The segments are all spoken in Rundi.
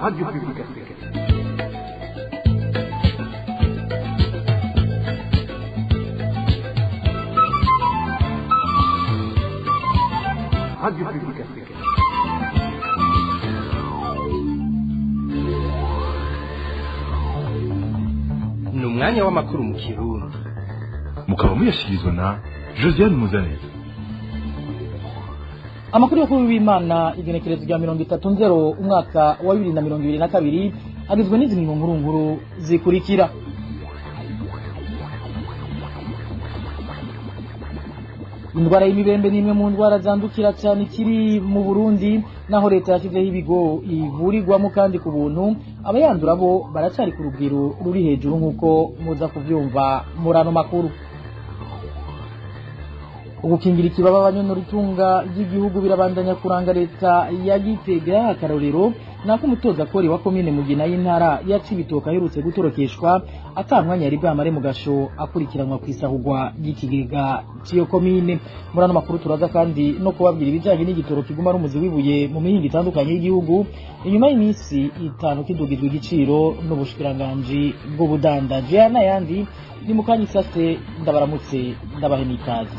Radio Publique Africaine. Radio Publique Africaine. Ni umwanya w'amakuru mu Kirundi. Mukaba muyashikirizwa na Josiane Muzaneza. Amakuru yo kuri w'Imana igenekerezo rya 30 umwaka wa 2022 agizwe n'izi nkuru zikurikira. Indwara y'imibembe ni imwe mu ndwara zandukira cyane kiri mu Burundi, naho leta yashyizeho ibigo ivurirwamo kandi ku buntu. Abayandura bo baracari ku rugero ruri hejuru nk'uko muza kuvyumva muri ano makuru. Ugukingira ikibaba abanyonora itunga ry'igihugu birabandanya kuranga leta ya Gitega. Akarorero nako umutoza kori wa komine Mugina y'intara ya Cibitoke aherutse gutorokeshwa atamwanya yari bwamare mu gasho akurikiranwa kwisahurwa y'ikigega c'iyo komine. Muri ano makuru turaza kandi no kubabwira ibijanye n'igitoro kiguma ari umuzi wibuye mu mihingo itandukanye y'igihugu inyuma y'imisi 5 kidugizwe igiciro n'ubushikiranganji bw'ubudandaji n'ayandi. Ni mukanya isase ndabaramutse ndabahe n'ikaze.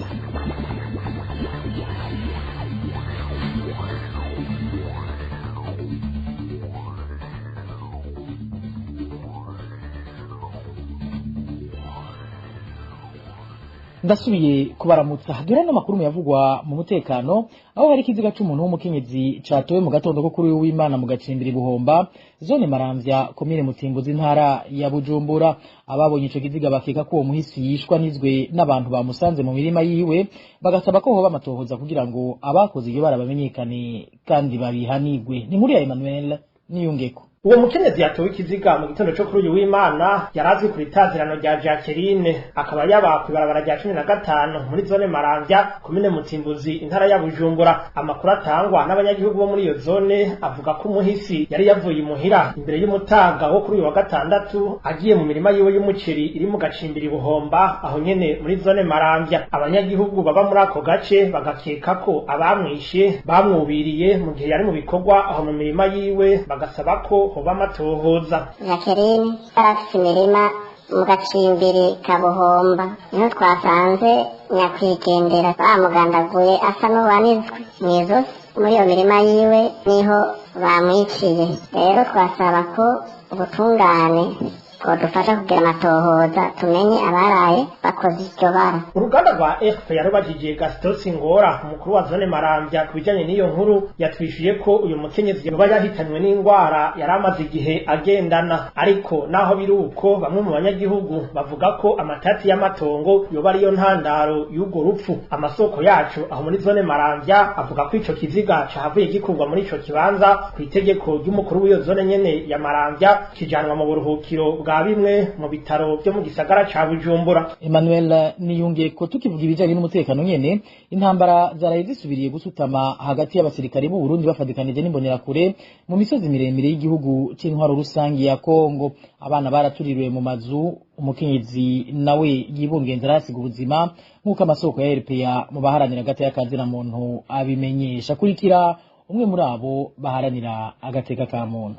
Ndasubiye kubaramutsa. Dore n'amakuru yavugwa mu mutekano, aho hari ikiziga c'umuntu w'umukenyezi catowe mu gatondo ko kuri w'Imana mu gacimbiri Buhomba, zone Maramvya, komine Mutimbuzi, intara ya Bujumbura. Ababonye ico kiziga bakeka ko uwo muhisi yishwa nizwe n'abantu bamusanze mu mirima yiwe, bagasaba ko hoba amatohoza kugira ngo abakoze iyo barabamenyekane kandi babihanigwe. Ni nkuru ya Emmanuel Niyungeko. Uwo mukenyezi yatowe ikiziga mu gitondo cyo kuri uyu w'Imana, yarazwi kuri tazirano rya Jacqueline, akaba yaba kwibarabara rya 15 muri zone Maramvya, komine Mutimbuzi, intara ya Bujumbura. Amakuru atangwa n'abanyagihugu bo muri iyo zone avuga ko umuhisi yari yavuye imuhira imbere y'umutaga wo kuri uyu wa gatandatu agiye mu mirima yiwe y'umuceri iri mu gacimbiri Buhomba, aho nyene muri zone Maramvya. Abanyagihugu baba muri ako gace bagakeka ko abamwishe bamwubiriye mu gihe yari mu bikorwa aho mu mirima yiwe, bagasaba ko hoba amatohoza. Jacqueline arafise imirima mu gacimbiri ka Buhomba, niho twasanze nyakwigendera bamugandaguye asa n'uwanizwe mw'izosi. Muri iyo mirima yiwe niho bamwiciye. Rero twasaba ko ubutungane dufasha kugira amatohoza tumenye abaraye bakoze iryo bara. Uruganda rwa RP yarubajije Gaston Singora, umukuru wa zone Maramvya, kubijanye n'iyo nkuru. Yatwishuye ko uyu mukenyezi yoba yahitanywe n'indwara yaramaze igihe agendana, ariko naho biri uko bamwe mu banyagihugu bavuga ko amatati y'amatongo yoba ariyo ntandaro y'urwo rupfu. Amasoko yacu aho muri zone Maramvya avuga ko ico kiziga cahavuye gikurwa muri ico kibanza ku itegeko ry'umukuru w'iyo zone nyene ya Maramvya, kijanwa mu buruhukiro bwa bimwe mu bitaro byo mu gisagara ca Bujumbura. Emmanuel Niyungeko. Tukivuga ibijanye n'umutekano nyene, intambara zaraye zisubiriye gusutama hagati y'abasirikare b'u Burundi bafadikanije n'imbonerakure mu misozi miremire y'igihugu c'intwaro rusangi ya Kongo. Abana baratuririwe mu mazu, umukenyezi nawe yibungenze arasiga ubuzima nk'uko amasoko ya RPA mu baharanira agateka kazina muntu abimenyesha. Kurikira umwe muri abo baharanira agateka ka muntu.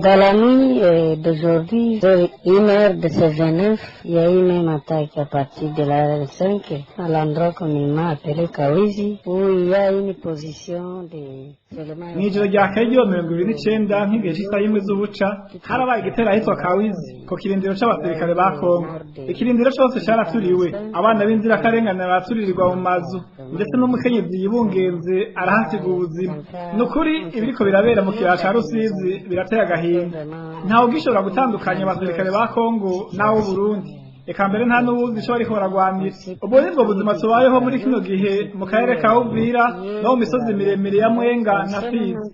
Dans la nuit d'aujourd'hui, vers 1h de ce 29, il y a eu même attaque à partir de la 5 à l'endroit communément appelé Kawizi, où il y a une position de... Mw'ijoro rya Kayyo 29 nk'igihe cy'isaha y'imwe z'ubuca harabaye igitero ahitwa Kawizi ku kirindiro c'abasirikare ba Kongo. Ikirindiro cyose caraturiwe, abana b'inzirakarengane baraturirwa mu mazu, ndetse n'umukenyezi yibungenze arahasiga ubuzima. Nukuri ibiriko birabera mu kiyaya ca Rusizi birateye agahinda. Ntawe ugishobora gutandukanya abasirikare ba Kongo n'abo Burundi. Eka mbere nta n'ubuzi ico bariko baragwanira. Ubwo nibwo buzima tubayeho muri kino gihe mu karere ka Uvira no mu misozi miremire ya Mwenga na Fizi.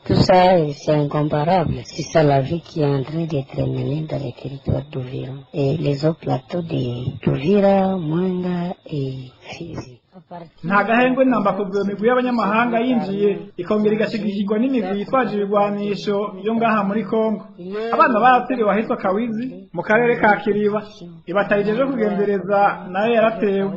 Tout ça, c'est incomparable. C'est ça la vie qui est en train d'être menée dans les territoires d'Uvira. Et les autres plateaux d'Uvira, Mwenga et Fizi. Nta gahengwe namba kuvuye imigwi y'abanyamahanga yinjiye ikongera igashigikirwa n'imigwi yitwaje ibigwanisho yo ngaha muri Kongo. Abana baratiriwe ahitwa Kawizi mu karere ka Kiriba, ibatayijeje kugendereza nayo yaratewe.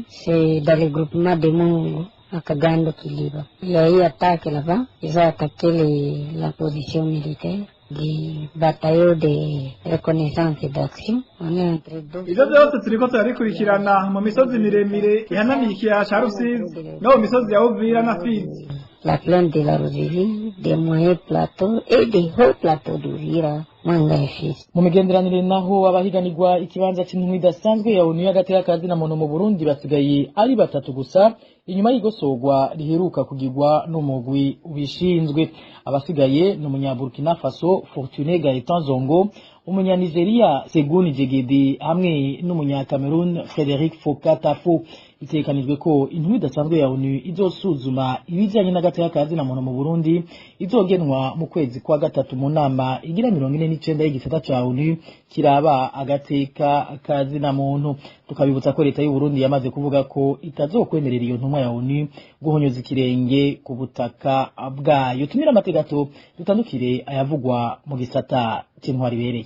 C'est dans le groupement de Mungu. à Kagando Kiliba. Il y a eu attaque là-bas. Ils ont attaqué la position militaire du bataillon de reconnaissance et d'action. On est entre deux. Ivyo vyose turiko turabikurikirana mu misozi miremire ihanamiye ikiyaya ca Rusizi no mu misozi ya Uvira na Fizi. La plaine de la Rosivier, des moyens plateaux et des hauts plateaux d'Uvira. Mu migenderanire naho abahiganirwa ikibanza cy'intumwa idasanzwe ya ONU y'agateka kazi na muntu mu Burundi basigaye ari batatu gusa inyuma y'igosogwa riheruka kugirwa n'umugwi ubishinzwe. Abasigaye ni umunyaburkina Faso Fortuné Gaëtan Zongo, umunyanigeria Seguni Jegede hamwe n'umunyakamerun Frédéric Fokatafo. Itekanijwe ko intumwa idasanzwe ya ONU izosuzuma ibijyanye n'agateka kazi na muntu mu Burundi izogenwa mu kwezi kwa gatatu mu nama igira 49 y'igisata ca ONU kiraba agateka kazi na muntu. Tukabibutsa ko leta y'u Burundi yamaze kuvuga ko itazokwemerera iyo ntumwa ya ONU guhonyoza ikirenge ku butaka bwayo. Tumira amategato dutandukire ayavugwa mu gisata cy'intwari bereye.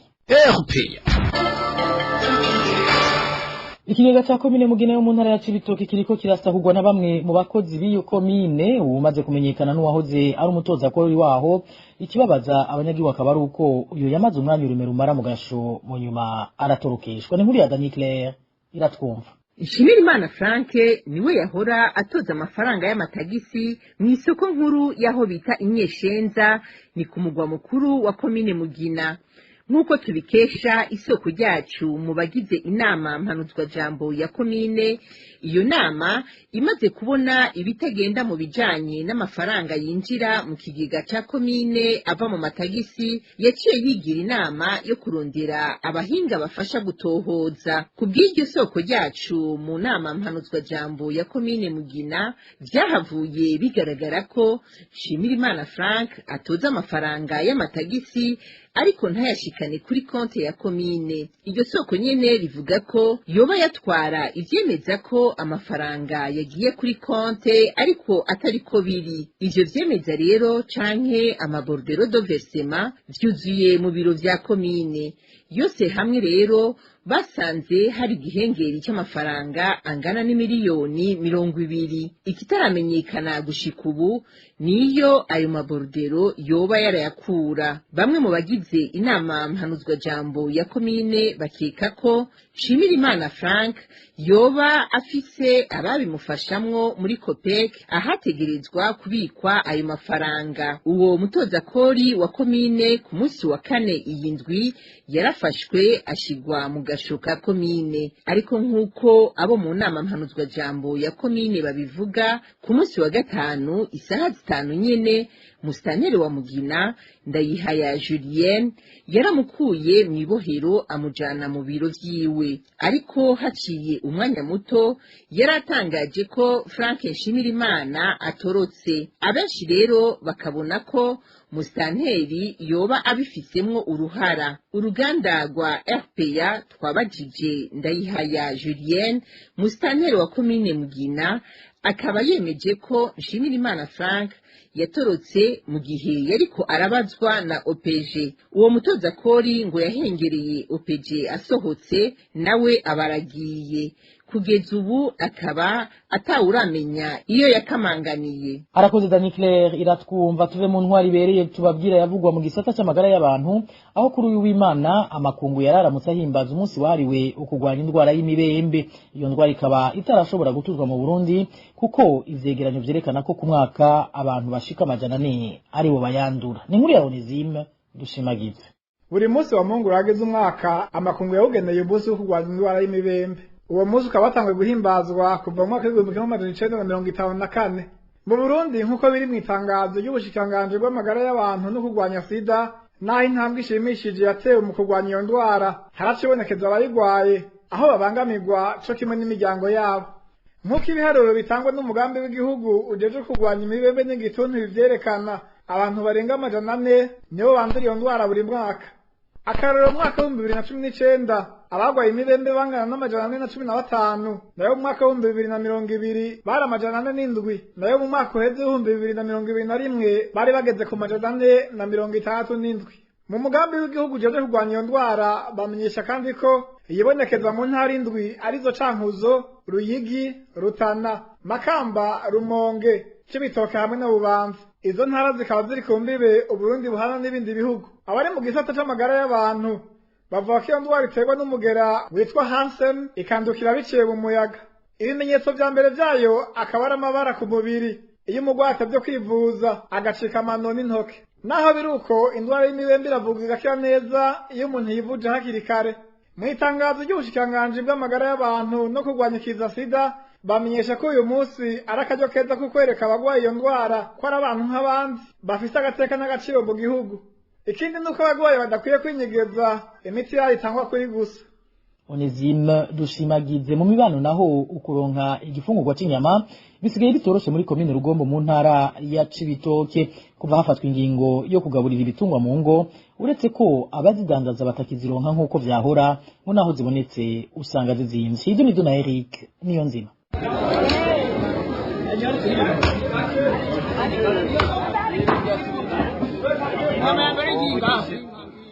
Ikigega cha komine Mugina yo mu ntara ya Cibitoke kiriko kirasahurwa na bamwe mu bakozi b'iyo komine umaze kumenyekana n'uwahoze ari umutoza kuri waho. Ikibabaza abanyagihugu akaba ari uko uyo yamaze umwanya urumera mu gasho mu nyuma aratorokeshwa. Ni nkuru ya Dani Claire iratwumva. Nshimirimana Frank niwe yahora atoza amafaranga y'amatagisi mu isoko nkuru yaho bita Inyeshenza, ni ku mugwa mukuru wa komine Mugina. Nkuko tubikesha isoko ryacu mu bagize inama mpanuzwa jambo ya komine, iyo nama imaze kubona ibitagenda mu bijanye n'amafaranga yinjira mu kigega ca komine ava mu matagisi, yaciye yigira inama yo kurondera abahinga bafasha gutohoza. Kubw'iryo soko ryacu mu nama mpanuzwa jambo ya komine Mugina, vyahavuye bigaragara ko Nshimirimana Frank atoza amafaranga y'amatagisi ariko ntayashikane kuri konte ya komine. Iryo soko nyene rivuga ko yoba yatwara ivyemeza ko amafaranga yagiye kuri konte ariko atariko biri. Ivyo vyemeza rero canke amabordero do versement vyuzuye mu biro vya komine. Yose hamwe rero basanze hari igihengeri cy'amafaranga angana n'imiliyoni 20. Ikitaramenyekana gushika ubu niyo ayo mabordero yoba yarayakura. Bamwe mu bagize inama mpanuzwa jambo ya komine bakeka ko Nshimirimana Frank yoba afise ababimufashamwo muri Copec ahategerezwa kubikwa ayo mafaranga. Uwo mutoza kori wa komine ku munsi wa kane iyindwi yarafashwe ashigwa mu gashoka komine, ariko nkuko abo mu nama mpanuzwa jambo ya komine babivuga, ku munsi wa gatanu isaha 5 nyene Musitanteri wa Mugina Ndayihaya Julien yaramukuye mu ibohero amujana mu biro vyiwe, ariko haciye umwanya muto yaratangaje ko Frank Nshimirimana atorotse. Abenshi rero bakabona ko Musitanteri yoba abifisemwo uruhara. Uruganda rwa RPA twabajije Ndayihaya Julien, Musitanteri wa komine Mugina, akaba yemeje ko Nshimirimana Frank yatorotse mu gihe yariko arabazwa na OPG. Uwo mutoza kori ngo yahengereye OPG asohotse nawe abaragiye. Kugeza ubu akaba atawuramenya iyo yakamanganiye. Arakoze Dani Claire iratwumva. Tuve mu ntwari bereye tubabwira yavugwa mu gisata cy'amagara y'abantu, aho kuri uyu w'Imana amakungu yararamutse ahimbaza umunsi wariwe ukugwanya indwara y'imibembe. Iyo ndwara ikaba itarashobora gutuzwa mu Burundi kuko ivyegeranyo vyerekana ko ku mwaka abantu bashika 400 ari bo bayandura. Ni nkuru ya Onizime dushimagize. Buri munsi wa Mungu rageze umwaka amakungu yawugeneye umunsi wo kugwanya indwara y'imibembe. Uwo munsi ukaba watangwe guhimbazwa kuva mu mwaka w'1954 mu Burundi, nk'uko biri mu itangazo ry'ubushikanganje bw'amagara y'abantu no kurwanya sida. Naho intambwe ishimishije yatewe mu kurwanya iyo ndwara, haracibonekeza abayigwaye aho babangamirwa co kimwe n'imiryango yabo. Nk'uko ibiharuro bitangwa n'umugambi w'igihugu ujeje kurwanya imibembe n'igituntu bivyerekana, abantu barenga 400 nibo bandura iyo ndwara buri mwaka. Akarero mu mwaka wa 2019 abagwaye imibembe bangana n'415, nayo mu mwaka wa 2020 bari 407, nayo mu mwaka uheze 2021 bari bageze ku 437. Mu mugambi w'igihugu ujeje kurwanya iyo ndwara bamenyesha kandi ko iyibonekeza mu ntara indwi arizo Cankuzo, Ruyigi, Rutana, Makamba, Rumonge, Cibitoke hamwe na Bubanza. Izo ntara zikaba ziri ku mbibe Uburundi buhana n'ibindi bihugu. Abari mu gisata c'amagara y'abantu bavuga ko iyo ndwara iterwa n'umugera witwa Hansen ikandukira biciye mu muyaga. Ibimenyetso vya mbere vyayo akaba ari amabara ku mubiri. Iyo umugwayi atavye kwivuza agacika amano n'intoke. Naho biruko indwara y'imibembe iravurwa igakira neza iyo umuntu yivuje hakiri kare. Mu itangazo ry'ubushikiranganji bw'amagara y'abantu no kurwanya ikiza sida bamenyesha ko uyu munsi ari akaryo keza ko kwereka abagwaye iyo ndwara ko ari abantu nk'abandi bafise agateka n'agaciro mu gihugu. Ikindi nuko abagwayi badakwiye kwinyegeza imiti yayo itangwa kuri gusa. Onezime dushimagize mu mibano naho ukuronka igifungurwa c'inyama bisigaye bitoroshe muri komine Rugombo mu ntara ya Cibitoke kuva hafatwa ingingo yo kugaburira ibitungwa mu ngo uretse ko abazidandaza batakizironka nk'uko vyahora ngo naho zibonetse usanga zizimvye. Ibyo ni na Eric niyo nzima.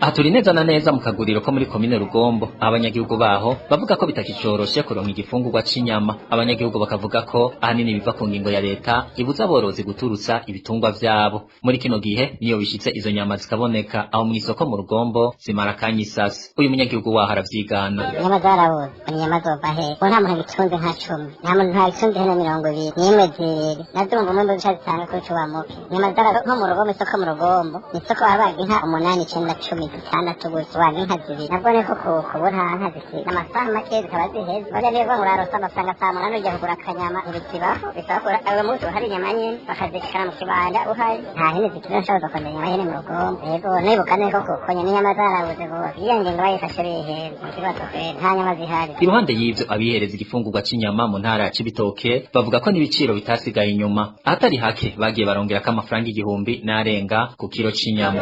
Aha turi neza na neza mu kaguriro ko muri komine Rugombo, abanyagihugu baho bavuga ko bitakicoroshe kuronka igifungurwa c'inyama. Abanyagihugu bakavuga ko ahanini biva ku ngingo ya leta ibuza aborozi guturutsa ibitungwa vyabo. Muri kino gihe niyo bishitse izo nyama zikaboneka aho mu isoko mu Rugombo zimara kanya isasi. Uyu munyagihugu waho aravyigana. Inyama zarabuze, inyama zova he? Ko nta muntu agitunze nka 10, nta muntu agitunze hene 20, nimwe zibiri. Nazumva umwe bica bitanga ko cubamuke. Inyama zarabuze nko mu Rugombo, isoko mu Rugombo, isoko abaga inka 8, 9, 10 itandatu gusa waga inka zibiri nabwo niko kubura nka zisi amasaha make zikaba ziheze bajya niyo ngurarosa amafaranga 5 ujya kugura akanyama ibikibaho bisakura ayo munsi hari inyama nyine bakazikana mu kibanda uhari nta hene zikira nshaho zakomenya inyama hene mu Rugombo yego nibuka niko kukonya n'inyama zarabuze vuba yenge ngo bayifashe bihe mu kibazo nta nyama zihari. Iruhande y'ivyo abihereza igifungurwa c'inyama mu ntara ya Cibitoke bavuga ko n'ibiciro bitasigaye inyuma ahatari hake bagiye barongera ko amafaranga 1000 n'arenga ku kilo c'inyama.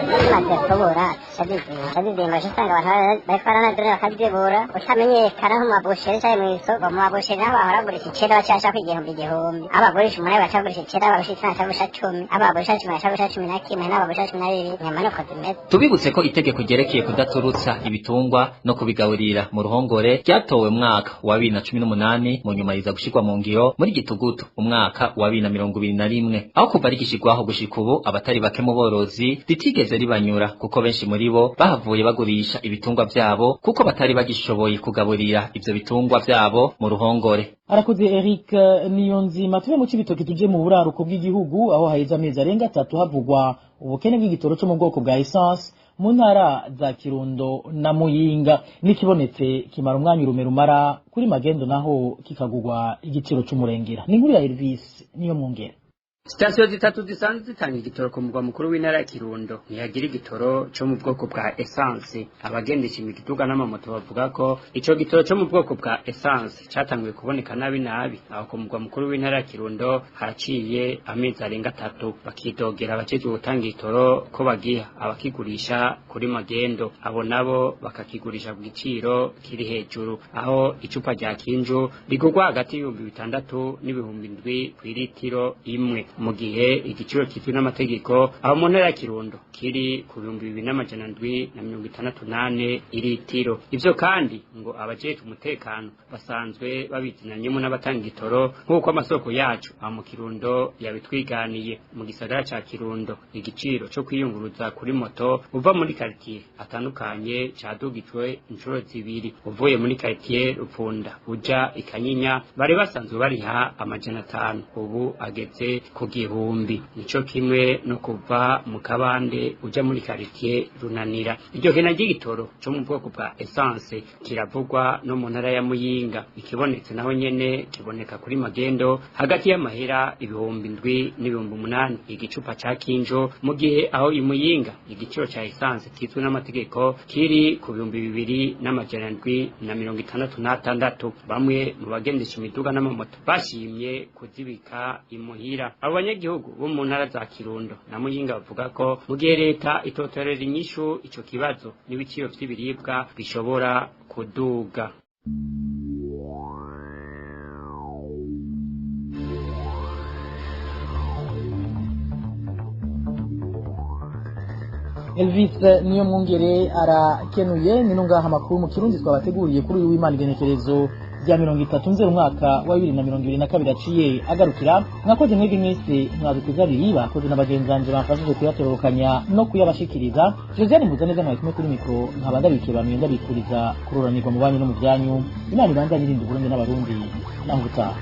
Azizimba usanga abantu barikora dore bakazibura utamenyekana nko mabusheri cyane mu isoko mu mabusheri naho bahora icera bacasha ku 1000 abagurisha umuntu bacagurisha icera babishitsa cyangwa 10 abagurisha 10 cyangwa 11 n'abagurisha 12 nyama no kozimeza. Tubibutse ko itegeko ryerekeye kudaturutsa ibitungwa no kubigaburira mu ruhongore ryatowe mwaka wa 2018 mu nyuma yiza gushikwa mu ngiro muri Gitugutu umwaka wa 2021 aho kuva rigishikwaho gushika ubu abatari bake mu borozi ritigeze ribanyura kuko benshi muri bo bahavuye bagurisha ibitungwa vyabo kuko batari bagishoboye kugaburira ivyo bitungwa vyabo mu ruhongore. Arakoze Eric Niyonzima. Tuve mu Cibitoke tuje mu buraruko bw'igihugu aho haheze amezi arenga 3 havugwa ubukene bw'igitoro cyo mu bwoko bwa essence mu ntara za Kirundo na Muyinga. Nikibonetse kimara umwanya rumera kuri Magendo naho kikagugwa igiciro c'umurengera. Ni nkuru ya Elvis niyo mwongera. Sitasiyo zitatu zisanzwe zitanga igitoro ku mugwa mukuru w'intara ya Kirundo ntiyagira igitoro cyo mu bwoko bwa essence. Abagendesha imiduga n'amamoto bavuga ko ico gitoro cyo mu bwoko bwa essence cyatanguye kuboneka nabi aho ku mugwa mukuru w'intara ya Kirundo haraciye amezi arenga 3 bakidogera abacezwe gutanga igitoro ko bagiha abakigurisha kuri Magendo, abo nabo bakakigurisha ku giciro kiri hejuru aho icupa rya kinju rigugwa hagati y'6,000 n'ibihumbi 7 ku litiro imwe mu gihe igiciro kizwi n'amategeko aho mu ntara ya Kirundo kiri ku 2,768 ilitiro. Ivyo kandi ngo abajejwe umutekano basanzwe babizinanyemo n'abatanga igitoro nk'uko amasoko yacu mu Kirundo yabitwiganiye. Mu gisagara ca Kirundo igiciro cyo kwiyunguruza kuri moto uva muri quartier atandukanye cadugijwe inshuro zibiri. Uvuye muri quartier Rupfunda uja Ikanyinya bari basanzwe bariha 500, ubu ageze ku 1000. Nico kimwe no kuva mu Kabande uja muri quartier Runanira. Iryo hena ry'igitoro cyo mu bwoko bwa essence kiravugwa no mu ntara ya Muyinga. Ikibonetse naho nyene kiboneka kuri Magendo hagati y'amahera 7,000 n'ibihumbi 8 igicupa ca kinjo, mu gihe aho i Muyinga igiciro ca essence kizwe n'amategeko kiri ku 2,766. Bamwe mu bagendesha imiduga n'amamoto bashimye kuzibika imuhira. Abanyagihugu bo mu ntara za Kirundo na Muyinga bavuga ko mu gihe leta itotorera inyishu ico kibazo n'ibiciro vy'ibiribwa bishobora kuduga. Elvis niyo mwongere arakenuye. Ni nungaha makuru mu Kirundi twabateguriye kuri uyu w'Imana igenekerezo rya 30 nzero umwaka wa 2022 aciye agarukira. Mwakoze mwebwe mwese mwadukuza abiri bakoze n'abagenzanje bamfashije kuyatororokanya no kuyabashikiriza. Josiane Muzaneza mwaye kumwe kuri mikro nkabanda bikebanuye ndabikuriza kururanirwa mu banyu no mu byanyu. Imana ibanza nirinde Burundi n'abarundi nangutaha.